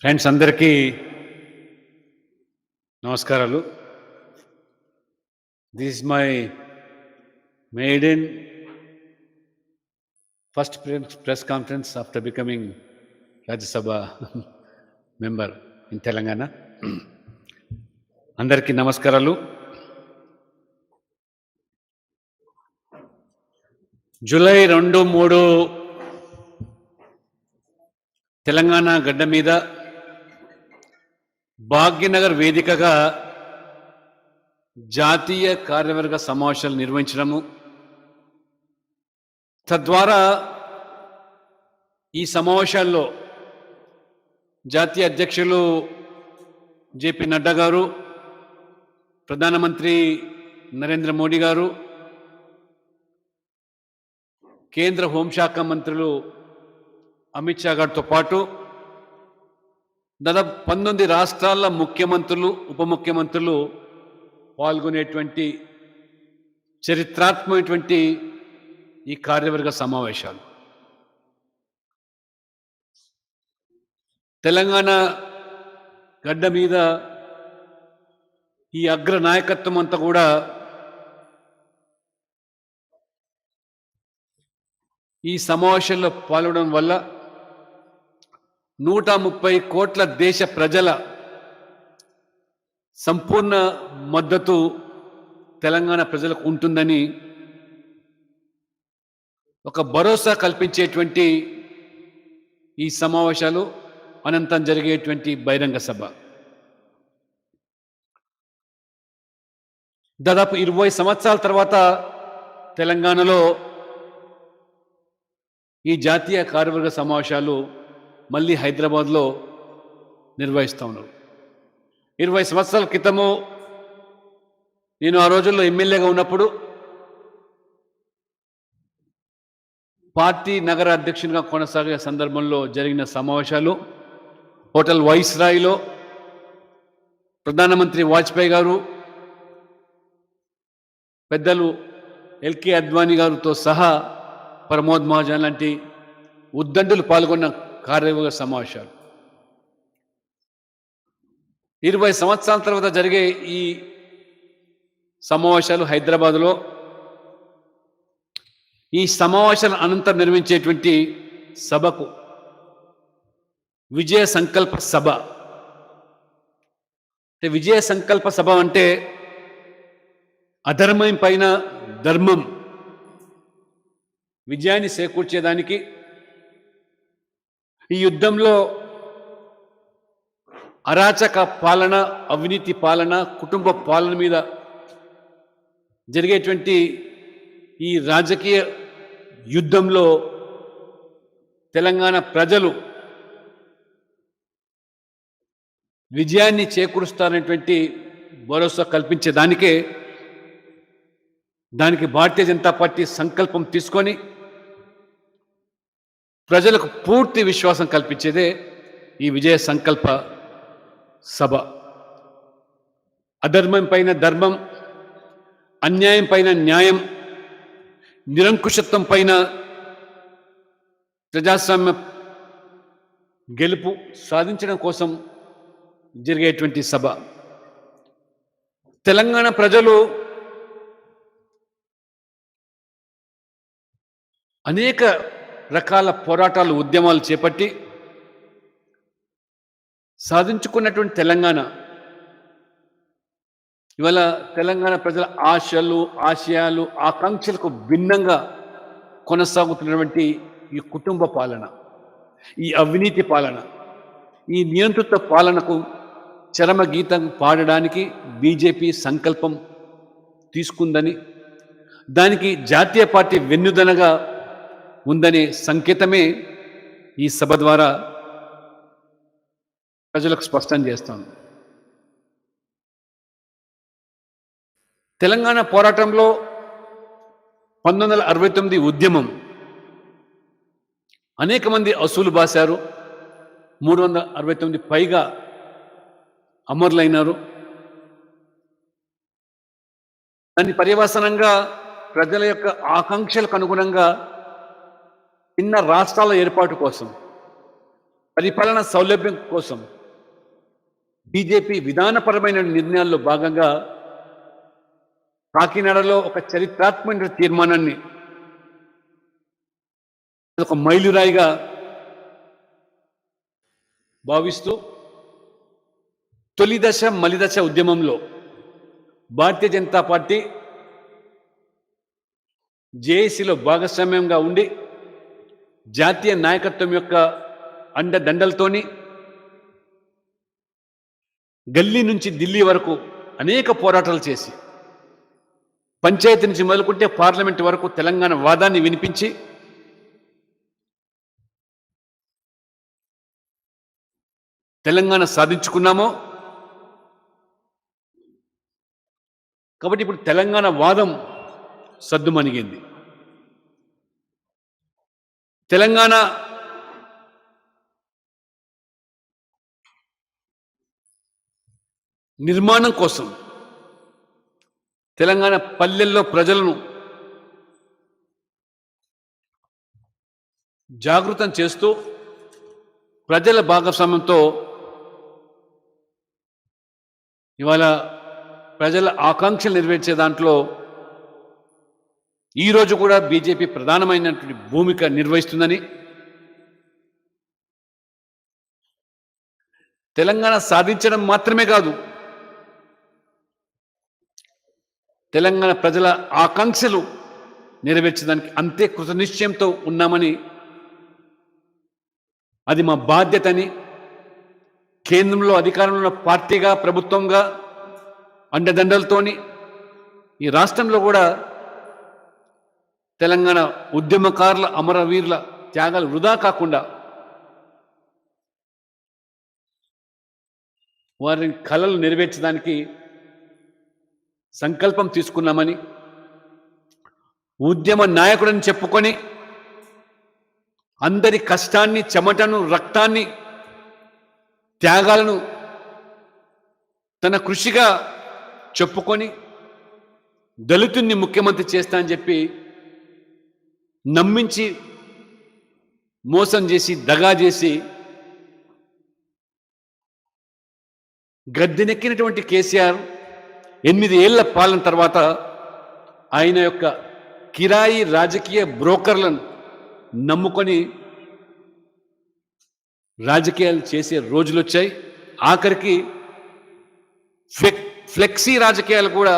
Friends అందరికీ నమస్కారాలు. This is my maiden first press conference after becoming Rajya Sabha member in Telangana. అందరికీ నమస్కారాలు. జూలై 2-3 తెలంగాణ గడ్డ మీద భాగ్యనగర్ వేదికగా జాతీయ కార్యవర్గ సమావేశాలు నిర్వహించడము, తద్వారా ఈ సమావేశాల్లో జాతీయ అధ్యక్షులు జేపీ నడ్డా గారు, ప్రధానమంత్రి నరేంద్ర మోడీ గారు, కేంద్ర హోంశాఖ మంత్రులు అమిత్ షా గారితో పాటు దాదాపు 19 రాష్ట్రాల ముఖ్యమంత్రులు, ఉప ముఖ్యమంత్రులు పాల్గొనేటువంటి చరిత్రాత్మకమైనటువంటి ఈ కార్యవర్గ సమావేశాలు తెలంగాణ గడ్డ మీద ఈ అగ్ర నాయకత్వం అంతా కూడా ఈ సమావేశంలో పాల్గొనడం వల్ల 130 కోట్ల దేశ ప్రజల సంపూర్ణ మద్దతు తెలంగాణ ప్రజలకు ఉంటుందని ఒక భరోసా కల్పించేటువంటి ఈ సమావేశాలు అనంతం జరిగేటువంటి బహిరంగ సభ దాదాపు 20 సంవత్సరాల తర్వాత తెలంగాణలో ఈ జాతీయ కార్యవర్గ సమావేశాలు మళ్ళీ హైదరాబాద్లో నిర్వహిస్తూ ఉన్నారు. 20 సంవత్సరాల క్రితము నేను ఆ రోజుల్లో ఎమ్మెల్యేగా ఉన్నప్పుడు పార్టీ నగర అధ్యక్షునిగా కొనసాగే సందర్భంలో జరిగిన సమావేశాలు హోటల్ వైస్రాయ్లో ప్రధానమంత్రి వాజ్పేయి గారు, పెద్దలు ఎల్కే అద్వానీ గారితో సహా ప్రమోద్ మహాజన్ లాంటి ఉద్దండులు పాల్గొన్న కార్యవర్గ సమావేశాలు 20 సంవత్సరాల తర్వాత జరిగే ఈ సమావేశాలు హైదరాబాద్లో ఈ సమావేశాల అనంతరం నిర్వహించేటువంటి సభకు విజయ సంకల్ప సభ. విజయ సంకల్ప సభ అంటే అధర్మం పైన ధర్మం విజయాన్ని చేకూర్చేదానికి ఈ యుద్ధంలో అరాచక పాలన, అవినీతి పాలన, కుటుంబ పాలన మీద జరిగేటువంటి ఈ రాజకీయ యుద్ధంలో తెలంగాణ ప్రజలు విజయాన్ని చేకూరుస్తారనేటువంటి భరోసా కల్పించేదానికే దానికి భారతీయ జనతా పార్టీ సంకల్పం తీసుకొని ప్రజలకు పూర్తి విశ్వాసం కల్పించేదే ఈ విజయ సంకల్ప సభ. అధర్మం పైన ధర్మం, అన్యాయం పైన న్యాయం, నిరంకుశత్వం పైన ప్రజాస్వామ్య గెలుపు సాధించడం కోసం జరిగేటువంటి సభ. తెలంగాణ ప్రజలు అనేక రకాల పోరాటాలు, ఉద్యమాలు చేపట్టి సాధించుకున్నటువంటి తెలంగాణ ఇవాళ తెలంగాణ ప్రజల ఆశలు, ఆశయాలు, ఆకాంక్షలకు భిన్నంగా కొనసాగుతున్నటువంటి ఈ కుటుంబ పాలన, ఈ అవినీతి పాలన, ఈ నియంత్రిత పాలనకు చరమ గీతం పాడడానికి బీజేపీ సంకల్పం తీసుకుందని, దానికి జాతీయ పార్టీ వెన్నుదనగా ఉందనే సంకేతమే ఈ సభ ద్వారా ప్రజలకు స్పష్టం చేస్తాను. తెలంగాణ పోరాటంలో 1969 ఉద్యమం అనేక మంది అసూలు బాశారు. 369 పైగా అమరులైనారు. దాని పర్యవసానంగా ప్రజల యొక్క ఆకాంక్షలకు అనుగుణంగా చిన్న రాష్ట్రాల ఏర్పాటు కోసం పరిపాలన సౌలభ్యం కోసం బీజేపీ విధానపరమైన నిర్ణయాల్లో భాగంగా కాకినాడలో ఒక చరిత్రాత్మక తీర్మానాన్ని ఒక మైలురాయిగా భావిస్తూ తొలి దశ మలిదశ ఉద్యమంలో భారతీయ జనతా పార్టీ జేఏసీలో భాగస్వామ్యంగా ఉండి జాతీయ నాయకత్వం యొక్క అండదండలతోని గల్లీ నుంచి ఢిల్లీ వరకు అనేక పోరాటాలు చేసి పంచాయతీ నుంచి మొదలుకుంటే పార్లమెంట్ వరకు తెలంగాణ వాదాన్ని వినిపించి తెలంగాణ సాధించుకున్నామో. కాబట్టి ఇప్పుడు తెలంగాణ వాదం సద్దుమణిగింది. తెలంగాణ నిర్మాణం కోసం తెలంగాణ పల్లెల్లో ప్రజలను జాగృతం చేస్తూ ప్రజల భాగస్వామ్యంతో ఇవాళ ప్రజల ఆకాంక్షలు నెరవేర్చే దాంట్లో ఈరోజు కూడా బీజేపీ ప్రధానమైనటువంటి భూమిక నిర్వహిస్తుందని, తెలంగాణ సాధించడం మాత్రమే కాదు, తెలంగాణ ప్రజల ఆకాంక్షలు నెరవేర్చడానికి అంతే కృతనిశ్చయంతో ఉన్నామని, అది మా బాధ్యతని కేంద్రంలో అధికారంలో ఉన్న పార్టీగా ప్రభుత్వంగా అండదండలతోని ఈ రాష్ట్రంలో కూడా తెలంగాణ ఉద్యమకారుల అమరవీరుల త్యాగాలు వృధా కాకుండా వారి కలలు నెరవేర్చడానికి సంకల్పం తీసుకున్నామని, ఉద్యమ నాయకుడని చెప్పుకొని అందరి కష్టాన్ని, చెమటను, రక్తాన్ని, త్యాగాలను తన కృషిగా చెప్పుకొని దళితుణ్ణి ముఖ్యమంత్రి చేస్తా అని చెప్పి నమ్మించి మోసం చేసి దగా చేసి గద్దెనెక్కినటువంటి కేసీఆర్ 8 ఏళ్ల పాలన తర్వాత ఆయన యొక్క కిరాయి రాజకీయ బ్రోకర్లను నమ్ముకొని రాజకీయాలు చేసే రోజులు వచ్చాయి. ఆఖరికి ఫ్లెక్సీ రాజకీయాలు కూడా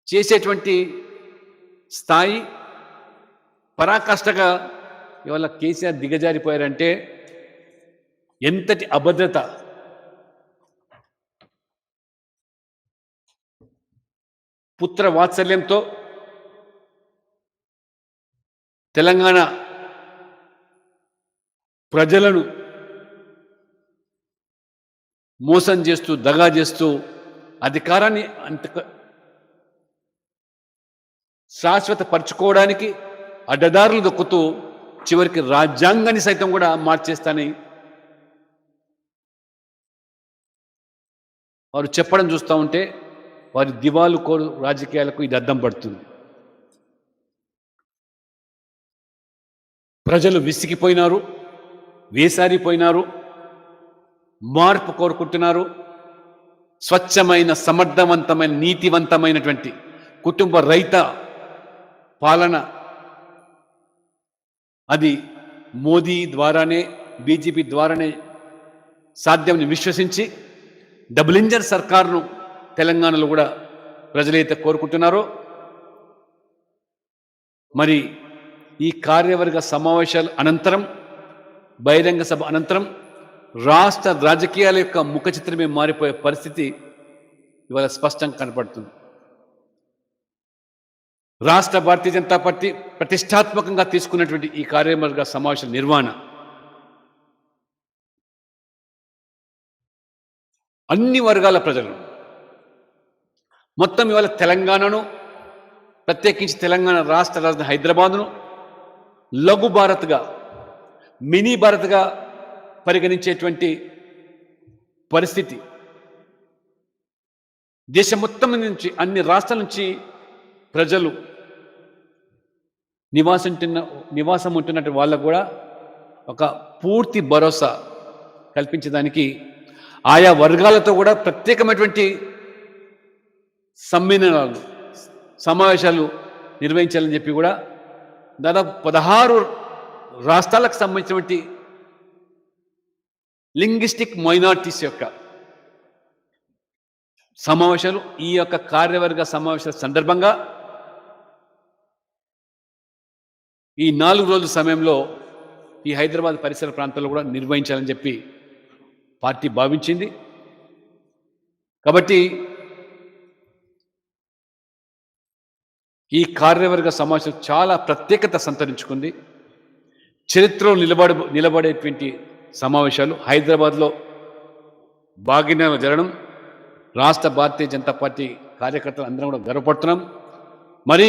చేసేటువంటి స్థాయి పరాకాష్ఠగా ఇవాళ కేసీఆర్ దిగజారిపోయారంటే ఎంతటి అభద్రత, పుత్ర వాత్సల్యంతో తెలంగాణ ప్రజలను మోసం చేస్తూ దగా చేస్తూ అధికారాన్ని అంత శాశ్వత పరుచుకోవడానికి అడ్డదారులు దొక్కుతూ చివరికి రాజ్యాంగాన్ని సైతం కూడా మార్చేస్తానని వారు చెప్పడం చూస్తూ ఉంటే వారి దివాలు కోరు రాజకీయాలకు ఇది అద్దం పడుతుంది. ప్రజలు విసిగిపోయినారు, వేసారిపోయినారు, మార్పు కోరుకుంటున్నారు. స్వచ్ఛమైన, సమర్థవంతమైన, నీతివంతమైనటువంటి కుటుంబ రైత పాలన అది మోదీ ద్వారానే, బీజేపీ ద్వారానే సాధ్యమని విశ్వసించి డబుల్ ఇంజన్ సర్కారును తెలంగాణలో కూడా ప్రజలైతే కోరుకుంటున్నారో, మరి ఈ కార్యవర్గ సమావేశాల అనంతరం, బహిరంగ సభ అనంతరం రాష్ట్ర రాజకీయాల యొక్క ముఖ చిత్రమే మారిపోయే పరిస్థితి ఇవాళ స్పష్టంగా కనపడుతుంది. రాష్ట్ర భారతీయ జనతా పార్టీ ప్రతిష్టాత్మకంగా తీసుకున్నటువంటి ఈ కార్యవర్గ సమావేశాల నిర్వహణ అన్ని వర్గాల ప్రజలు మొత్తం ఇవాళ తెలంగాణను, ప్రత్యేకించి తెలంగాణ రాష్ట్ర రాజధాని హైదరాబాదును లఘు భారత్గా, మినీ భారత్గా పరిగణించేటువంటి పరిస్థితి దేశం మొత్తం నుంచి, అన్ని రాష్ట్రాల నుంచి ప్రజలు నివాసం ఉంటున్నట్టు వాళ్ళకు కూడా ఒక పూర్తి భరోసా కల్పించడానికి ఆయా వర్గాలతో కూడా ప్రత్యేకమైనటువంటి సమ్మేళనాలు సమావేశాలు నిర్వహించాలని చెప్పి కూడా దాదాపు 16 రాష్ట్రాలకు సంబంధించినటువంటి లింగ్విస్టిక్ మైనారిటీస్ యొక్క సమావేశాలు ఈ యొక్క కార్యవర్గ సమావేశాల సందర్భంగా ఈ 4 రోజుల సమయంలో ఈ హైదరాబాద్ పరిసర ప్రాంతాల్లో కూడా నిర్వహించాలని చెప్పి పార్టీ భావించింది. కాబట్టి ఈ కార్యవర్గ సమావేశం చాలా ప్రత్యేకత సంతరించుకుంది. చరిత్రలో నిలబడేటువంటి సమావేశాలు హైదరాబాద్లో బాగా జరగడం రాష్ట్ర భారతీయ జనతా పార్టీ కార్యకర్తలు అందరం కూడా గర్వపడుతున్నాం. మరి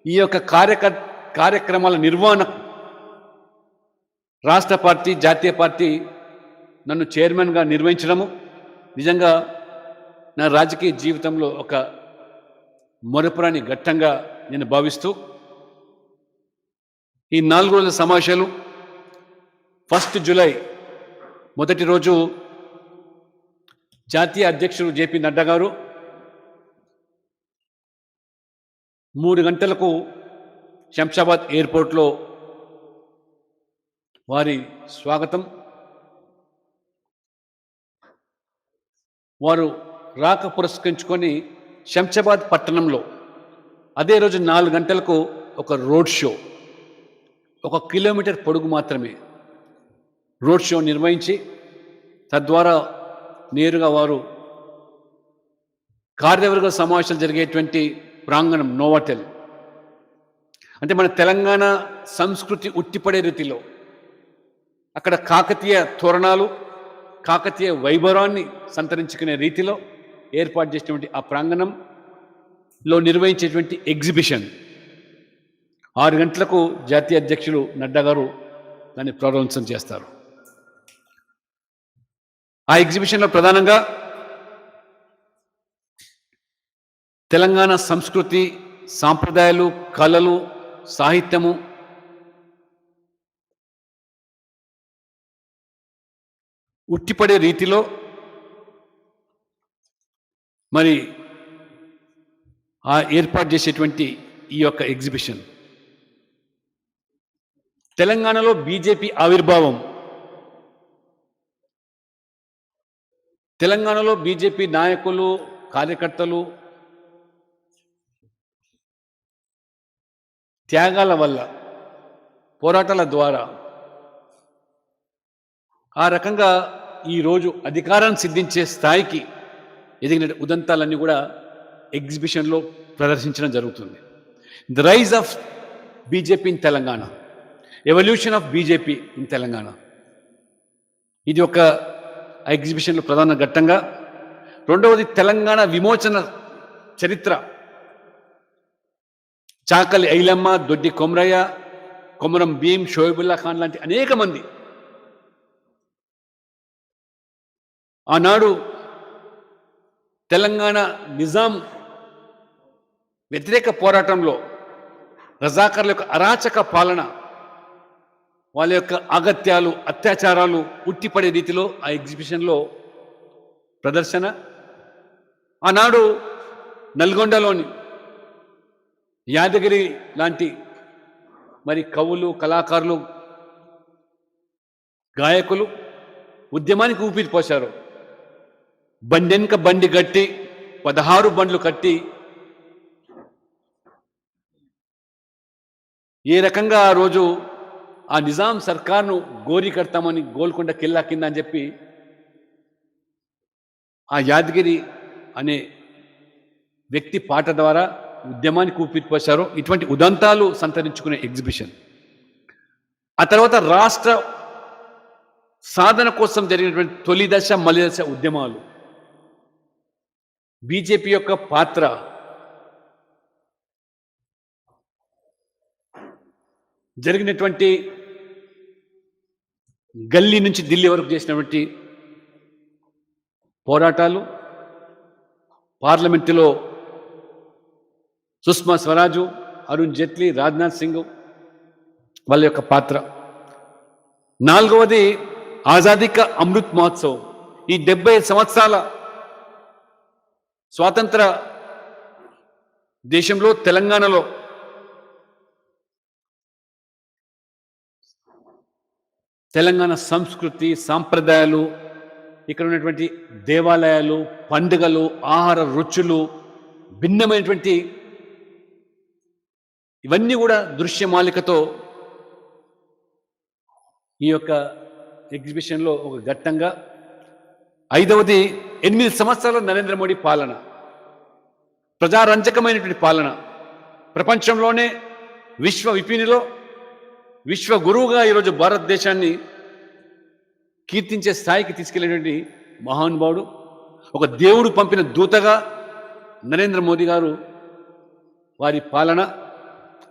ఈ యొక్క కార్యక్రమాల నిర్వహణ రాష్ట్ర పార్టీ జాతీయ పార్టీ నన్ను చైర్మన్గా నిర్వహించడము నిజంగా నా రాజకీయ జీవితంలో ఒక మరపురాని ఘట్టంగా నేను భావిస్తూ ఈ 4 రోజుల సమావేశాలు 1 జూలై మొదటి రోజు జాతీయ అధ్యక్షుడు జేపీ నడ్డా గారు 3 గంటలకు శంషాబాద్ ఎయిర్పోర్ట్లో వారి స్వాగతం, వారు రాక పురస్కరించుకొని శంషాబాద్ పట్టణంలో అదే రోజు 4 గంటలకు ఒక రోడ్ షో, 1 కిలోమీటర్ పొడుగు మాత్రమే రోడ్ షో నిర్వహించి తద్వారా నేరుగా వారు కార్యవర్గ సమావేశాలు జరిగేటువంటి ప్రాంగణం నోవాటెల్ అంటే మన తెలంగాణ సంస్కృతి ఉట్టిపడే రీతిలో అక్కడ కాకతీయ తోరణాలు కాకతీయ వైభవాన్ని సంతరించుకునే రీతిలో ఏర్పాటు చేసినటువంటి ఆ ప్రాంగణంలో నిర్వహించేటువంటి ఎగ్జిబిషన్ 6 గంటలకు జాతీయ అధ్యక్షులు నడ్డా గారు దాన్ని ప్రారంభోత్సవం చేస్తారు. ఆ ఎగ్జిబిషన్లో ప్రధానంగా తెలంగాణ సంస్కృతి సాంప్రదాయాలు కళలు సాహిత్యము ఉట్టిపడే రీతిలో మరి ఆ ఏర్పాటు చేసేటువంటి ఈ యొక్క ఎగ్జిబిషన్ తెలంగాణలో బీజేపీ ఆవిర్భావం, తెలంగాణలో బీజేపీ నాయకులు కార్యకర్తలు త్యాగాల వల్ల పోరాటాల ద్వారా ఆ రకంగా ఈరోజు అధికారాన్ని సిద్ధించే స్థాయికి ఎదిగిన ఉదంతాలన్నీ కూడా ఎగ్జిబిషన్లో ప్రదర్శించడం జరుగుతుంది. The rise of BJP in Telangana, evolution of BJP in Telangana, ఇది ఒక ఎగ్జిబిషన్లో ప్రధాన ఘట్టంగా. రెండవది తెలంగాణ విమోచన చరిత్ర, చాకలి ఐలమ్మ, దొడ్డి కొమరయ్య, కొమరం భీం, షోయబుల్లా ఖాన్ లాంటి అనేక మంది ఆనాడు తెలంగాణ నిజాం వ్యతిరేక పోరాటంలో రజాకర్ల యొక్క అరాచక పాలన, వాళ్ళ యొక్క అగత్యాలు అత్యాచారాలు ఉట్టిపడే రీతిలో ఆ ఎగ్జిబిషన్లో ప్రదర్శన. ఆనాడు నల్గొండలోని యాదగిరి లాంటి మరి కవులు కళాకారులు గాయకులు ఉద్యమానికి ఊపిరి పోశారు. బండెనక బండి కట్టి 16 బండ్లు కట్టి ఏ రకంగా ఆ రోజు ఆ నిజాం సర్కార్ను గోరి కడతామని గోల్కొండ కిల్లా కింద అని చెప్పి ఆ యాదగిరి అనే వ్యక్తి పాట ద్వారా ఉద్యమానికి ఊపిరిపోశారు. ఇటువంటి ఉదంతాలు సంతరించుకునే ఎగ్జిబిషన్. ఆ తర్వాత రాష్ట్ర సాధన కోసం జరిగినటువంటి తొలి దశ మలి దశ ఉద్యమాలు, బీజేపీ యొక్క పాత్ర, జరిగినటువంటి గల్లీ నుంచి ఢిల్లీ వరకు చేసినటువంటి పోరాటాలు, పార్లమెంటులో సుష్మా స్వరాజు అరుణ్ జైట్లీ, రాజ్నాథ్ సింగ్ వాళ్ళ యొక్క పాత్ర. నాలుగవది ఆజాదీ కా అమృత్ మహోత్సవ్. ఈ 75 సంవత్సరాల స్వాతంత్ర దేశంలో తెలంగాణలో తెలంగాణ సంస్కృతి సాంప్రదాయాలు, ఇక్కడ ఉన్నటువంటి దేవాలయాలు, పండుగలు, ఆహార రుచులు, భిన్నమైనటువంటి ఇవన్నీ కూడా దృశ్యమాలికతో ఈ యొక్క ఎగ్జిబిషన్లో ఒక ఘట్టంగా. ఐదవది 8 సంవత్సరాల నరేంద్ర మోడీ పాలన, ప్రజారంజకమైనటువంటి పాలన, ప్రపంచంలోనే విశ్వ విపినిలో విశ్వ గురువుగా ఈరోజు భారతదేశాన్ని కీర్తించే స్థాయికి తీసుకెళ్ళినటువంటి మహానుభావుడు, ఒక దేవుడు పంపిన దూతగా నరేంద్ర మోదీ గారు వారి పాలన,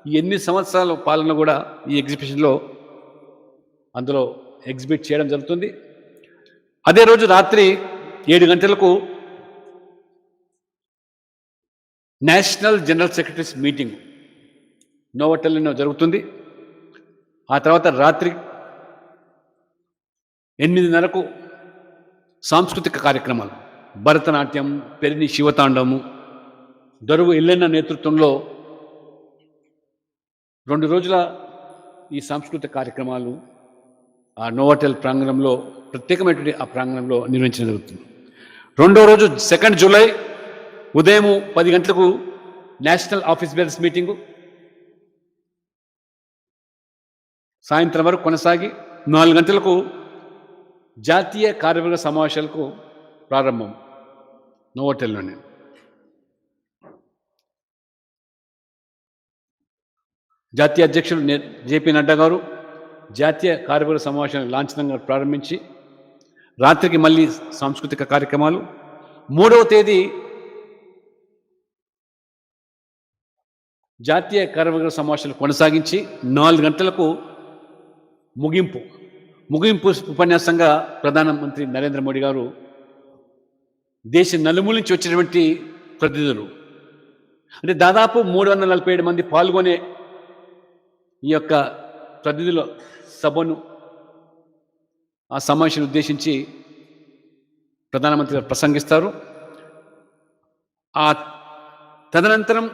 ఈ 8 సంవత్సరాల పాలన కూడా ఈ ఎగ్జిబిషన్లో అందులో ఎగ్జిబిట్ చేయడం జరుగుతుంది. అదే రోజు రాత్రి 7 గంటలకు నేషనల్ జనరల్ సెక్రటరీస్ మీటింగ్ నోవోటెల్లో జరుగుతుంది. ఆ తర్వాత రాత్రి 8:30కు సాంస్కృతిక కార్యక్రమాలు, భరతనాట్యం, పెరిని శివతాండవము, దొరువు ఎల్లెన్న నేతృత్వంలో 2 రోజుల ఈ సాంస్కృతిక కార్యక్రమాలు ఆ నోవోటెల్ ప్రాంగణంలో, ప్రత్యేకమైనటువంటి ఆ ప్రాంగణంలో నిర్వహించడం జరుగుతుంది. రెండో రోజు 2 జూలై ఉదయం 10 గంటలకు నేషనల్ ఆఫీస్ బేరర్స్ మీటింగు, సాయంత్రం వరకు కొనసాగి 4 గంటలకు జాతీయ కార్యవర్గ సమావేశాలకు ప్రారంభం నోవోటెల్లోనే. జాతీయ అధ్యక్షులు జేపీ నడ్డా గారు జాతీయ కార్యవర్గ సమావేశాన్ని లాంఛనంగా ప్రారంభించి రాత్రికి మళ్ళీ సాంస్కృతిక కార్యక్రమాలు. 3వ తేదీ జాతీయ కార్యవర్గ సమావేశాలు కొనసాగించి 4 గంటలకు ముగింపు ఉపన్యాసంగా ప్రధానమంత్రి నరేంద్ర మోడీ గారు దేశ నలుమూల నుంచి వచ్చినటువంటి ప్రతినిధులు, అంటే దాదాపు 347 మంది పాల్గొనే ఈ యొక్క ప్రతినిధుల సభను, ఆ సమావేశాన్ని ఉద్దేశించి ప్రధానమంత్రి గారు ప్రసంగిస్తారు. ఆ తదనంతరం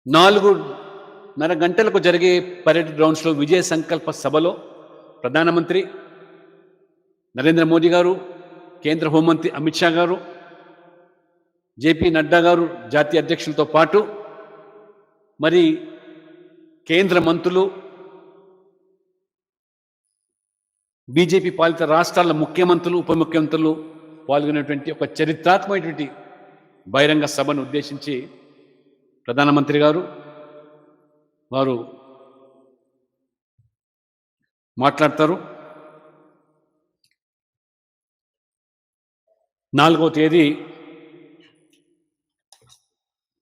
4:30 గంటలకు జరిగే పరేడ్ గ్రౌండ్స్లో విజయ సంకల్ప సభలో ప్రధానమంత్రి నరేంద్ర మోదీ గారు, కేంద్ర హోంమంత్రి అమిత్ షా గారు, జేపీ నడ్డా గారు జాతీయ అధ్యక్షులతో పాటు మరి కేంద్ర మంత్రులు, బీజేపీ పాలిత రాష్ట్రాల ముఖ్యమంత్రులు, ఉప ముఖ్యమంత్రులు పాల్గొనేటువంటి ఒక చరిత్రాత్మకమైనటువంటి బహిరంగ సభను ఉద్దేశించి ప్రధానమంత్రి గారు వారు మాట్లాడతారు. 4వ తేదీ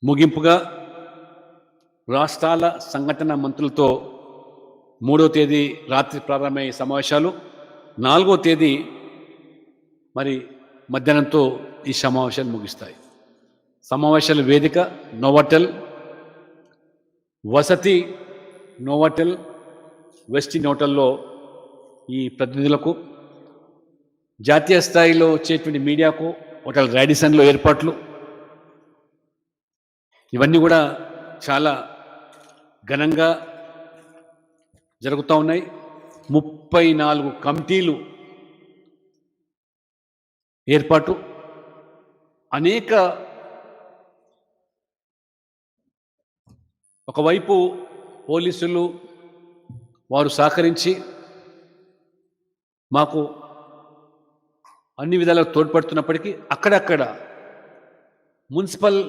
ముగింపుగా రాష్ట్రాల సంఘటన మంత్రులతో 3వ తేదీ రాత్రి ప్రారంభమయ్యే సమావేశాలు, 4వ తేదీ మరి మధ్యాహ్నంతో ఈ సమావేశాలు ముగిస్తాయి. సమావేశాల వేదిక నోవోటెల్, వసతి నోవోటెల్, వెస్టిన్ హోటల్లో ఈ ప్రతినిధులకు, జాతీయ స్థాయిలో వచ్చేటువంటి మీడియాకు హోటల్ రాడిసన్లో ఏర్పాట్లు, ఇవన్నీ కూడా చాలా ఘనంగా జరుగుతూ ఉన్నాయి. 34 కమిటీలు ఏర్పాటు, అనేక ఒకవైపు పోలీసులు వారు సహకరించి మాకు అన్ని విధాలుగా తోడ్పడుతున్నప్పటికీ అక్కడక్కడ మున్సిపల్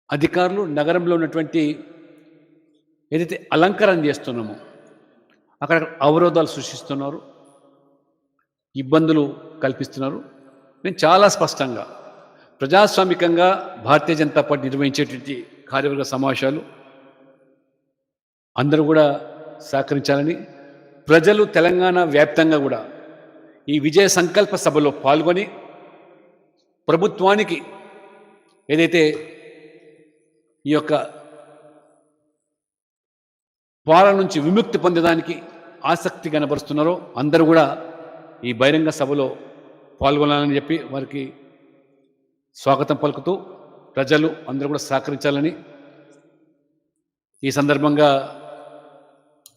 అధికారులు నగరంలో ఉన్నటువంటి ఏదైతే అలంకరణ చేస్తున్నామో అక్కడ అవరోధాలు సృష్టిస్తున్నారు, ఇబ్బందులు కల్పిస్తున్నారు. నేను చాలా స్పష్టంగా ప్రజాస్వామికంగా భారతీయ జనతా పార్టీ నిర్వహించేటువంటి కార్యవర్గ సమావేశాలు అందరూ కూడా సహకరించాలని, ప్రజలు తెలంగాణ వ్యాప్తంగా కూడా ఈ విజయ సంకల్ప సభలో పాల్గొని ప్రభుత్వానికి ఏదైతే ఈ యొక్క పాలన నుంచి విముక్తి పొందడానికి ఆసక్తి కనబరుస్తున్నారో అందరూ కూడా ఈ బహిరంగ సభలో పాల్గొనాలని చెప్పి వారికి స్వాగతం పలుకుతూ ప్రజలు అందరూ కూడా సహకరించాలని ఈ సందర్భంగా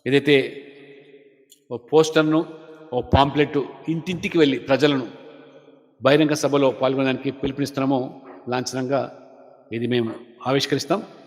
ఏదైతే ఓ పోస్టర్ను ఓ పాంప్లెట్ ఇంటింటికి వెళ్ళి ప్రజలను బహిరంగ సభలో పాల్గొనడానికి పిలుపునిస్తున్నామో లాంఛనంగా ఇది మేము ఆవిష్కరిస్తాం.